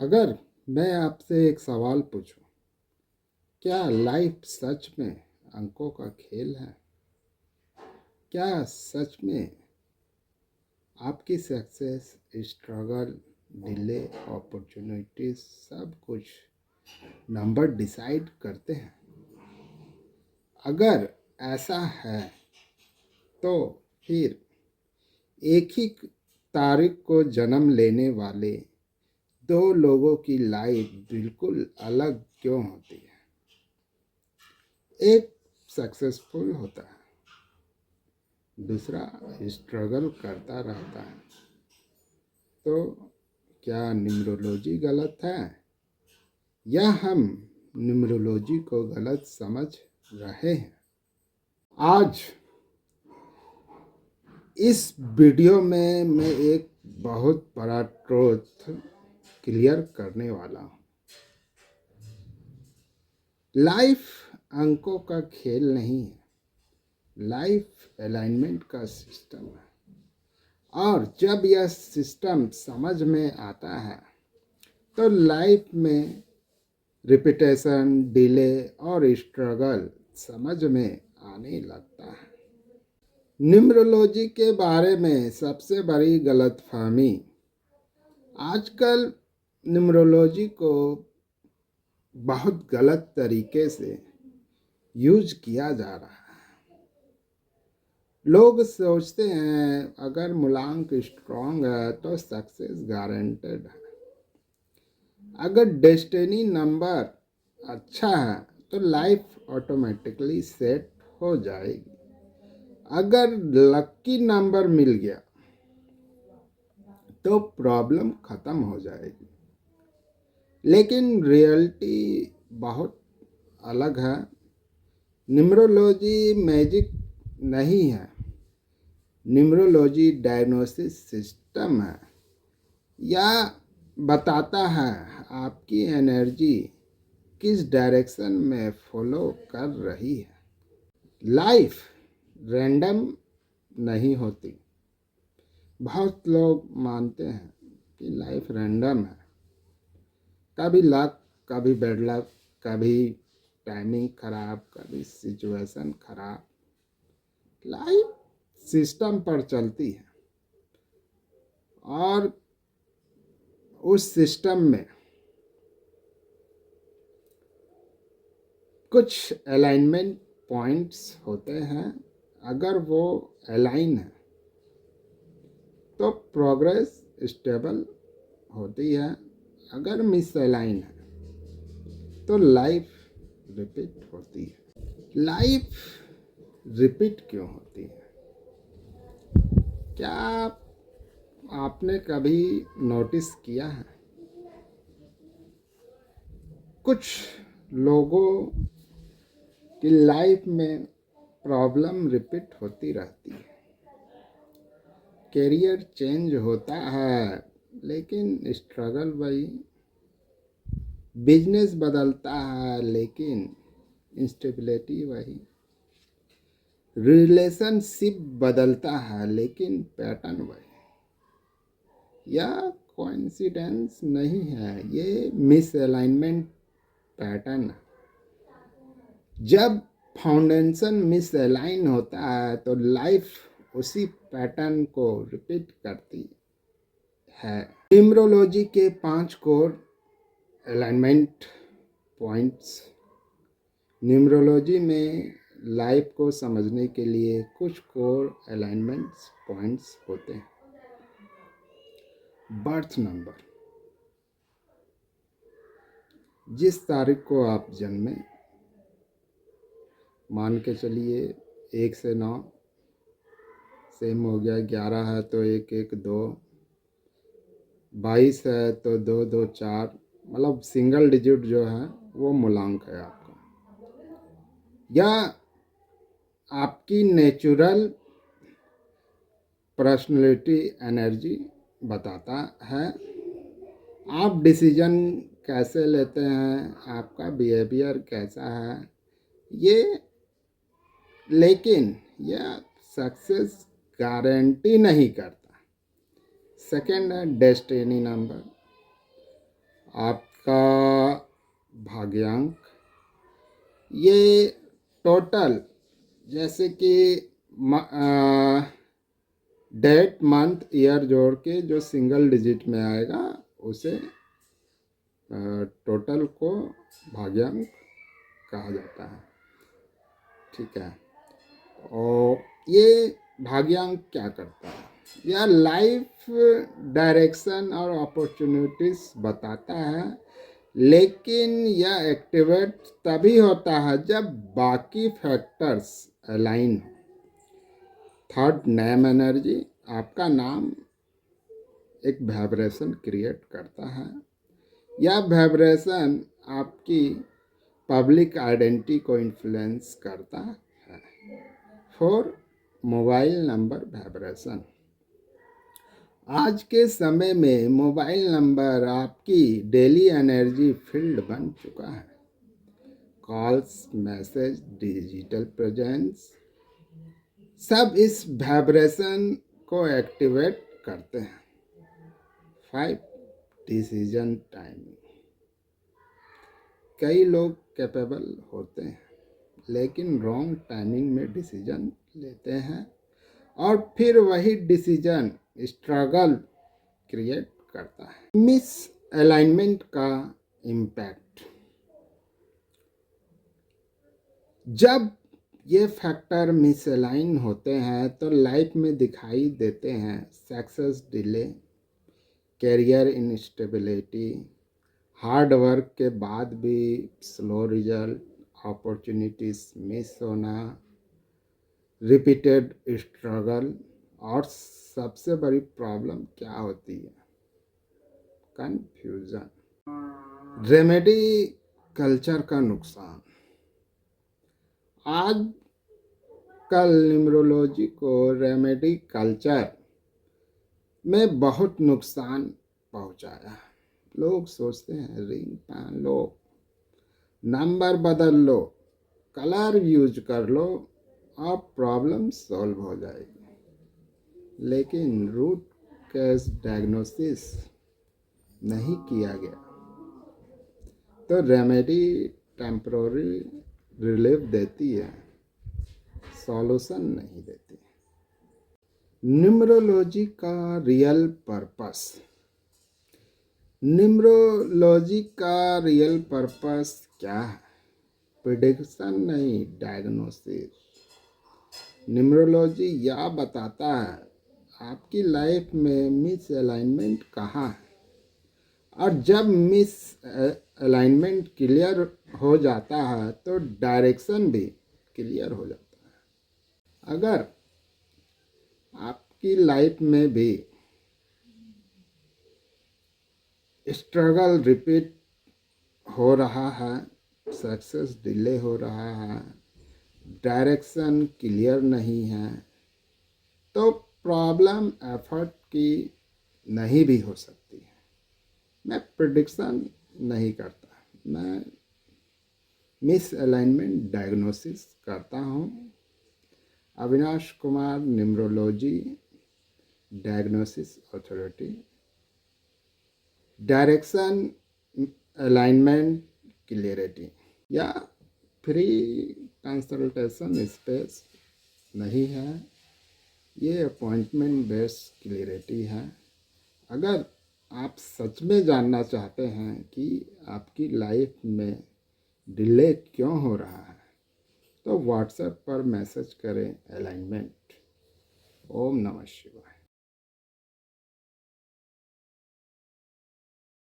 अगर मैं आपसे एक सवाल पूछूं, क्या लाइफ सच में अंकों का खेल है? क्या सच में आपकी सक्सेस, स्ट्रगल, डिले, अपॉर्चुनिटीज सब कुछ नंबर डिसाइड करते हैं? अगर ऐसा है तो फिर एक ही तारीख को जन्म लेने वाले दो लोगों की लाइफ बिल्कुल अलग क्यों होती है? एक सक्सेसफुल होता है, दूसरा स्ट्रगल करता रहता है। तो क्या न्यूमरोलॉजी गलत है या हम न्यूमरोलॉजी को गलत समझ रहे हैं? आज इस वीडियो में मैं एक बहुत बड़ा ट्रूथ क्लियर करने वाला हूँ। लाइफ अंकों का खेल नहीं है, लाइफ अलाइनमेंट का सिस्टम है। और जब यह सिस्टम समझ में आता है तो लाइफ में रिपीटेशन, डिले और स्ट्रगल समझ में आने लगता है। न्यूमरोलॉजी के बारे में सबसे बड़ी गलतफहमी, आजकल न्यूमरोलॉजी को बहुत गलत तरीके से यूज किया जा रहा है। लोग सोचते हैं अगर मूलांक स्ट्रांग है तो सक्सेस गारंटेड है, अगर डेस्टिनी नंबर अच्छा है तो लाइफ ऑटोमेटिकली सेट हो जाएगी, अगर लकी नंबर मिल गया तो प्रॉब्लम खत्म हो जाएगी। लेकिन रियलिटी बहुत अलग है। न्यूमरोलॉजी मैजिक नहीं है, न्यूमरोलॉजी डायग्नोसिस सिस्टम है। यह बताता है आपकी एनर्जी किस डायरेक्शन में फॉलो कर रही है। लाइफ रैंडम नहीं होती। बहुत लोग मानते हैं कि लाइफ रैंडम है, कभी लक, कभी बैड लक, कभी टाइमिंग खराब, कभी सिचुएशन खराब। लाइफ सिस्टम पर चलती है और उस सिस्टम में कुछ अलाइनमेंट पॉइंट्स होते हैं। अगर वो अलाइन है तो प्रोग्रेस स्टेबल होती है, अगर मिस अलाइन है तो लाइफ रिपीट होती है। लाइफ रिपीट क्यों होती है? क्या आपने कभी नोटिस किया है? कुछ लोगों की लाइफ में प्रॉब्लम रिपीट होती रहती है, कैरियर चेंज होता है लेकिन स्ट्रगल वही, बिजनेस बदलता है लेकिन इंस्टेबिलिटी वही, रिलेशनशिप बदलता है लेकिन पैटर्न वही। यह कोइंसिडेंस नहीं है, ये मिसअलाइनमेंट पैटर्न है। जब फाउंडेशन मिसअलाइन होता है तो लाइफ उसी पैटर्न को रिपीट करती है। न्यूमरोलॉजी के 5 कोर अलाइनमेंट पॉइंट्स। न्यूमरोलॉजी में लाइफ को समझने के लिए कुछ कोर अलाइनमेंट पॉइंट्स होते हैं। बर्थ नंबर, जिस तारीख को आप जन्मे, मान के चलिए 1 से 9 सेम हो गया, 11 है तो 1 1 2, 22 है तो 2 2 4, मतलब सिंगल डिजिट जो है वो मूलांक है आपका। यह आपकी नेचुरल पर्सनैलिटी एनर्जी बताता है। आप डिसीजन कैसे लेते हैं, आपका बिहेवियर कैसा है ये, लेकिन यह सक्सेस गारंटी नहीं करता। सेकंड है डेस्टिनी नंबर, आपका भाग्यांक, ये टोटल जैसे कि डेट मंथ ईयर जोड़ के जो सिंगल डिजिट में आएगा उसे टोटल को भाग्यांक कहा जाता है। ठीक है, और ये भाग्यांक क्या करता है? यह लाइफ डायरेक्शन और अपॉर्चुनिटीज बताता है, लेकिन यह एक्टिवेट तभी होता है जब बाकी फैक्टर्स अलाइन हो। Third, name energy. आपका नाम एक वाइब्रेशन क्रिएट करता है। यह वाइब्रेशन आपकी पब्लिक आइडेंटिटी को इन्फ्लुएंस करता है। Four, mobile number vibration. आज के समय में मोबाइल नंबर आपकी डेली एनर्जी फील्ड बन चुका है। कॉल्स, मैसेज, डिजिटल प्रेजेंस सब इस वाइब्रेशन को एक्टिवेट करते हैं। 5, डिसीजन टाइमिंग। कई लोग कैपेबल होते हैं लेकिन रॉन्ग टाइमिंग में डिसीजन लेते हैं और फिर वही डिसीजन स्ट्रगल क्रिएट करता है। मिस अलाइनमेंट का इम्पैक्ट। जब ये फैक्टर मिसअलाइन होते हैं तो लाइफ में दिखाई देते हैं success delay, career instability, hard work के बाद भी स्लो रिजल्ट, अपॉर्चुनिटीज मिस होना, रिपीटेड स्ट्रगल, और सबसे बड़ी प्रॉब्लम क्या होती है? कंफ्यूजन। रेमेडी कल्चर का नुकसान। आज कल न्यूमरोलॉजी को रेमेडी कल्चर में बहुत नुकसान पहुंचाया। लोग सोचते हैं रिंग पहन लो, नंबर बदल लो, कलर यूज कर लो और प्रॉब्लम सॉल्व हो जाएगी, लेकिन रूट केस डायग्नोसिस नहीं किया गया। तो रेमेडी टेम्पररी रिलीफ देती है, सॉल्यूशन नहीं देती। न्यूमरोलॉजी का रियल पर्पस। न्यूमरोलॉजी का रियल पर्पस क्या है? प्रिडिक्शन नहीं, डायग्नोसिस। न्यूमरोलॉजी यह बताता है आपकी लाइफ में मिस अलाइनमेंट कहाँ है, और जब मिस अलाइनमेंट क्लियर हो जाता है तो डायरेक्शन भी क्लियर हो जाता है। अगर आपकी लाइफ में भी स्ट्रगल रिपीट हो रहा है, सक्सेस डिले हो रहा है, डायरेक्शन क्लियर नहीं है, तो प्रॉब्लम एफर्ट की नहीं भी हो सकती है। मैं प्रिडिक्शन नहीं करता, मैं मिस अलाइनमेंट डायग्नोसिस करता हूँ। Avinash Kumar, numerology diagnosis authority. Direction, alignment, clarity. या फ्री कंसल्टेशन स्पेस नहीं है, ये अपॉइंटमेंट बेस्ड क्लियरिटी है। अगर आप सच में जानना चाहते हैं कि आपकी लाइफ में डिले क्यों हो रहा है तो व्हाट्सएप पर मैसेज करें अलाइनमेंट। ओम नमः शिवाय।